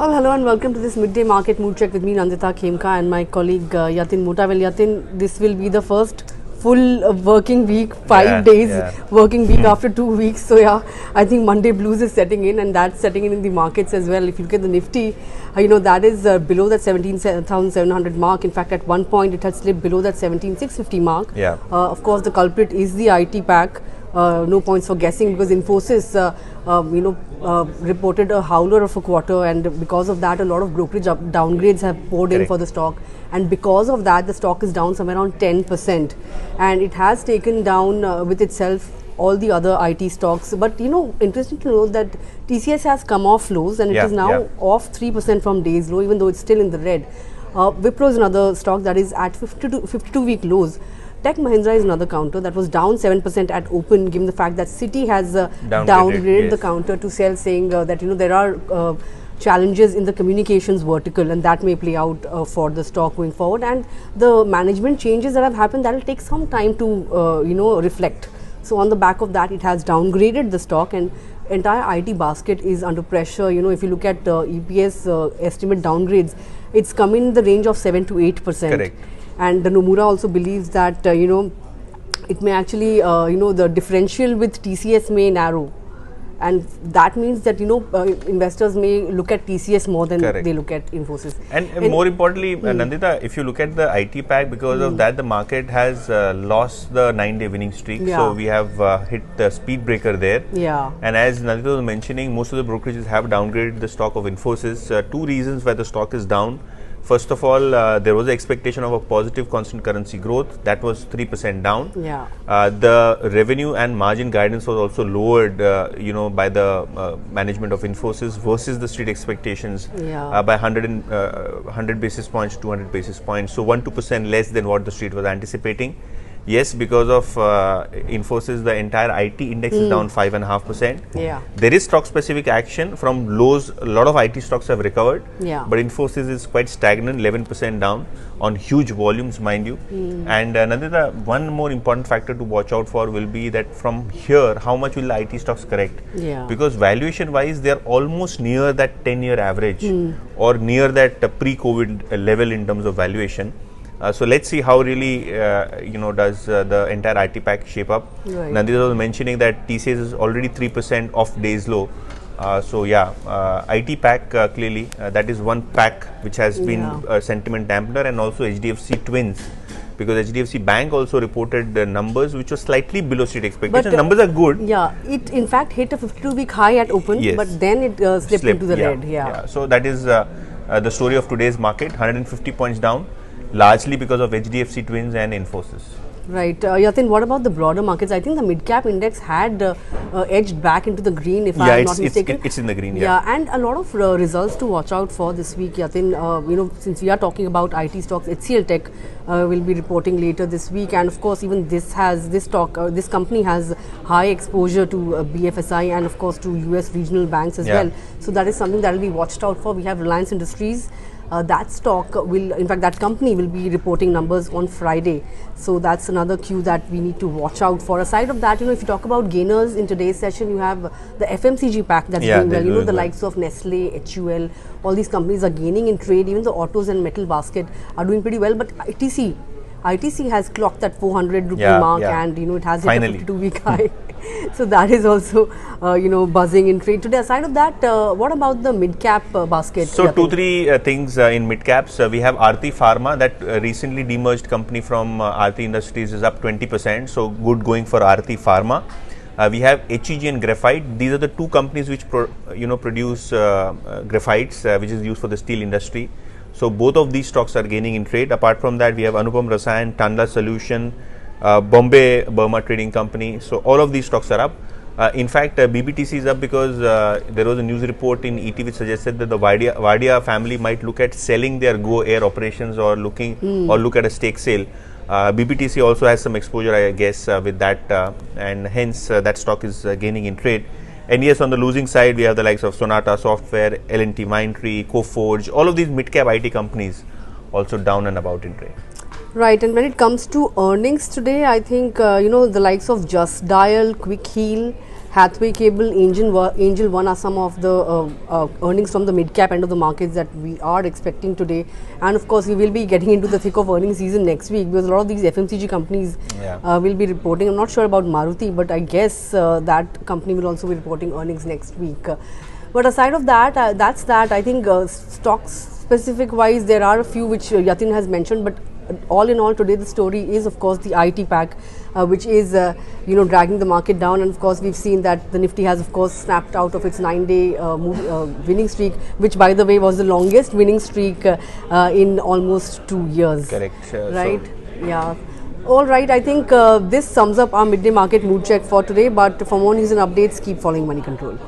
Well, hello and welcome to this midday market mood check with me, Nandita, Khemka, and my colleague Yatin, Mota. Well, Yatin, this will be the first full working week, 5 days working week after 2 weeks. So yeah, I think Monday blues is setting in, and that's setting in the markets as well. If you look at the Nifty, that is below that 17,700 mark. In fact, at one point it had slipped below that 17,650 mark. Of course, the culprit is the IT pack. No points for guessing, because Infosys, reported a howler of a quarter, and because of that, a lot of brokerage downgrades have poured in for the stock, and because of that, the stock is down somewhere around 10%, and it has taken down with itself all the other IT stocks. But interesting to note that TCS has come off lows, and it is now off 3% from day's low, even though it's still in the red. Wipro is another stock that is at 52-week lows. Tech Mahindra is another counter that was down 7% at open, given the fact that Citi has downgraded the counter to sell, saying that there are challenges in the communications vertical, and that may play out for the stock going forward. And the management changes that have happened, that will take some time to reflect. So on the back of that, it has downgraded the stock, and entire IT basket is under pressure. If you look at EPS estimate downgrades, it's come in the range of 7 to 8%. Correct. And the Nomura also believes that it may actually the differential with TCS may narrow, and that means that investors may look at TCS more than they look at Infosys. And more importantly, Nandita, if you look at the IT pack, because of that, the market has lost the 9-day winning streak. So we have hit the speed breaker there. And as Nandita was mentioning, most of the brokerages have downgraded the stock of Infosys. Two reasons why the stock is down. First of all, there was an expectation of a positive constant currency growth. That was 3% down. The revenue and margin guidance was also lowered, by the management of Infosys versus the street expectations by 100 basis points, 200 basis points. So 1-2% less than what the street was anticipating. Yes, because of Infosys, the entire IT index is down 5.5%. There is stock-specific action from lows. A lot of IT stocks have recovered, but Infosys is quite stagnant, 11% down on huge volumes, mind you. And Nandita, one more important factor to watch out for will be that from here, how much will the IT stocks correct? Because valuation-wise, they are almost near that 10-year average or near that pre-COVID level in terms of valuation. So let's see how really does the entire IT pack shape up. Nandita was mentioning that TCS is already 3% off day's low. IT pack clearly that is one pack which has been a sentiment dampener, and also HDFC Twins, because HDFC Bank also reported the numbers which were slightly below street expectations. But numbers are good. It in fact hit a 52-week high at open, but then it slipped into the red. So that is the story of today's market. 150 points down, largely because of HDFC Twins and Infosys. Right. Yatin, what about the broader markets? I think the mid-cap index had edged back into the green, if I'm not mistaken. It's in the green, and a lot of results to watch out for this week, Yatin. Since we are talking about IT stocks, HCL Tech will be reporting later this week, and of course, even this company has high exposure to BFSI and of course to US regional banks as well. So that is something that will be watched out for. We have Reliance Industries. That stock will, in fact, that company will be reporting numbers on Friday. So that's another cue that we need to watch out for. Aside of that, if you talk about gainers in today's session, you have the FMCG pack that's doing well. The likes of Nestle, HUL, all these companies are gaining in trade. Even the autos and metal basket are doing pretty well. But ITC has clocked that 400 rupee mark, and it has hit a 52-week high. So that is also buzzing in trade today. Aside of that, what about the mid-cap basket? So 2-3 things in mid-caps. We have Aarti Pharma, that recently demerged company from Aarti Industries, is up 20%. So good going for Aarti Pharma. We have HEG and Graphite. These are the two companies which produce graphites, which is used for the steel industry. So both of these stocks are gaining in trade. Apart from that, we have Anupam Rasayan, Tanla Solution, Bombay Burma Trading Company. So all of these stocks are up. In fact, BBTC is up because there was a news report in ET which suggested that the Wadia family might look at selling their Go Air operations or look at a stake sale. BBTC also has some exposure, I guess, with that, and hence that stock is gaining in trade. And yes, on the losing side, we have the likes of Sonata Software, L&T Mindtree, Coforge, all of these mid-cap IT companies also down and about in trade. Right, and when it comes to earnings today, I think, the likes of Just Dial, Quick Heal Hathway Cable, Angel One are some of the earnings from the mid-cap end of the markets that we are expecting today. And of course, we will be getting into the thick of earnings season next week, because a lot of these FMCG companies will be reporting. I'm not sure about Maruti, but I guess that company will also be reporting earnings next week. But aside of that, that's that. I think stocks specific wise, there are a few which Yatin has mentioned, but all in all, today the story is of course the IT pack, which is dragging the market down. And of course, we've seen that the Nifty has of course snapped out of its 9-day winning streak, which by the way was the longest winning streak in almost 2 years. Correct. Right? Yeah. All right. I think this sums up our midday market mood check for today. But for more news and updates, keep following Moneycontrol.